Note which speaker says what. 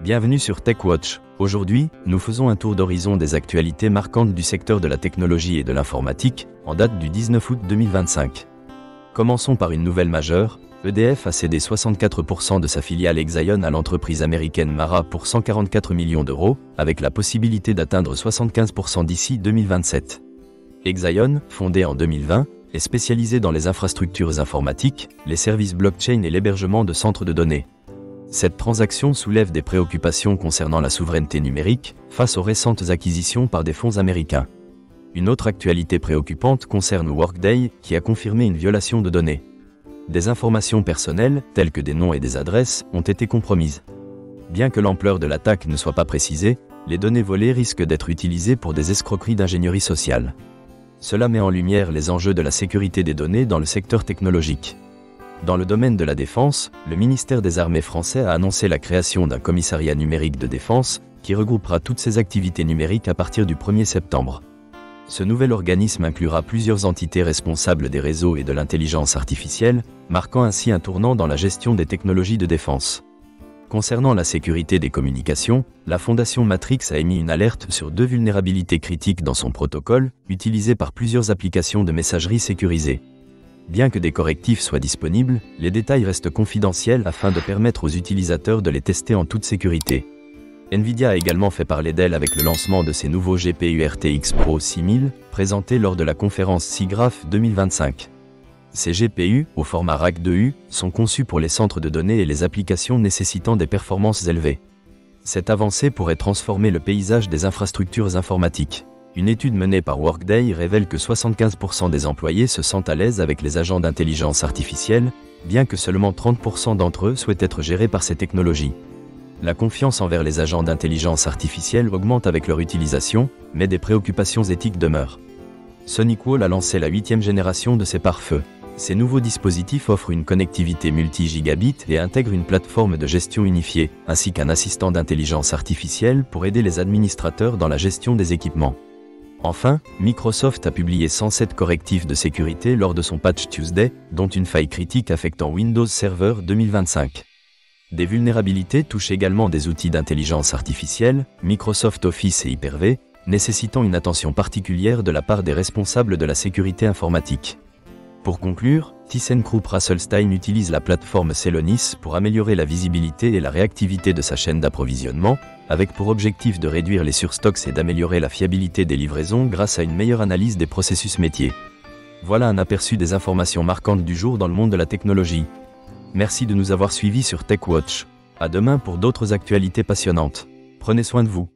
Speaker 1: Bienvenue sur TechWatch. Aujourd'hui, nous faisons un tour d'horizon des actualités marquantes du secteur de la technologie et de l'informatique, en date du 19 août 2025. Commençons par une nouvelle majeure. EDF a cédé 64% de sa filiale Exaion à l'entreprise américaine Mara pour 144 millions d'euros, avec la possibilité d'atteindre 75% d'ici 2027. Exaion, fondée en 2020, est spécialisée dans les infrastructures informatiques, les services blockchain et l'hébergement de centres de données. Cette transaction soulève des préoccupations concernant la souveraineté numérique face aux récentes acquisitions par des fonds américains. Une autre actualité préoccupante concerne Workday, qui a confirmé une violation de données. Des informations personnelles, telles que des noms et des adresses, ont été compromises. Bien que l'ampleur de l'attaque ne soit pas précisée, les données volées risquent d'être utilisées pour des escroqueries d'ingénierie sociale. Cela met en lumière les enjeux de la sécurité des données dans le secteur technologique. Dans le domaine de la défense, le ministère des Armées français a annoncé la création d'un commissariat numérique de défense qui regroupera toutes ses activités numériques à partir du 1er septembre. Ce nouvel organisme inclura plusieurs entités responsables des réseaux et de l'intelligence artificielle, marquant ainsi un tournant dans la gestion des technologies de défense. Concernant la sécurité des communications, la fondation Matrix a émis une alerte sur 2 vulnérabilités critiques dans son protocole, utilisé par plusieurs applications de messagerie sécurisées. Bien que des correctifs soient disponibles, les détails restent confidentiels afin de permettre aux utilisateurs de les tester en toute sécurité. Nvidia a également fait parler d'elle avec le lancement de ses nouveaux GPU RTX Pro 6000, présentés lors de la conférence SIGGRAPH 2025. Ces GPU, au format Rack 2U, sont conçus pour les centres de données et les applications nécessitant des performances élevées. Cette avancée pourrait transformer le paysage des infrastructures informatiques. Une étude menée par Workday révèle que 75% des employés se sentent à l'aise avec les agents d'intelligence artificielle, bien que seulement 30% d'entre eux souhaitent être gérés par ces technologies. La confiance envers les agents d'intelligence artificielle augmente avec leur utilisation, mais des préoccupations éthiques demeurent. SonicWall a lancé la 8e génération de ses pare-feux. Ces nouveaux dispositifs offrent une connectivité multi-gigabit et intègrent une plateforme de gestion unifiée, ainsi qu'un assistant d'intelligence artificielle pour aider les administrateurs dans la gestion des équipements. Enfin, Microsoft a publié 107 correctifs de sécurité lors de son Patch Tuesday, dont une faille critique affectant Windows Server 2025. Des vulnérabilités touchent également des outils d'intelligence artificielle, Microsoft Office et Hyper-V, nécessitant une attention particulière de la part des responsables de la sécurité informatique. Pour conclure, ThyssenKrupp Rasselstein utilise la plateforme Celonis pour améliorer la visibilité et la réactivité de sa chaîne d'approvisionnement, avec pour objectif de réduire les surstocks et d'améliorer la fiabilité des livraisons grâce à une meilleure analyse des processus métiers. Voilà un aperçu des informations marquantes du jour dans le monde de la technologie. Merci de nous avoir suivis sur TechWatch. À demain pour d'autres actualités passionnantes. Prenez soin de vous.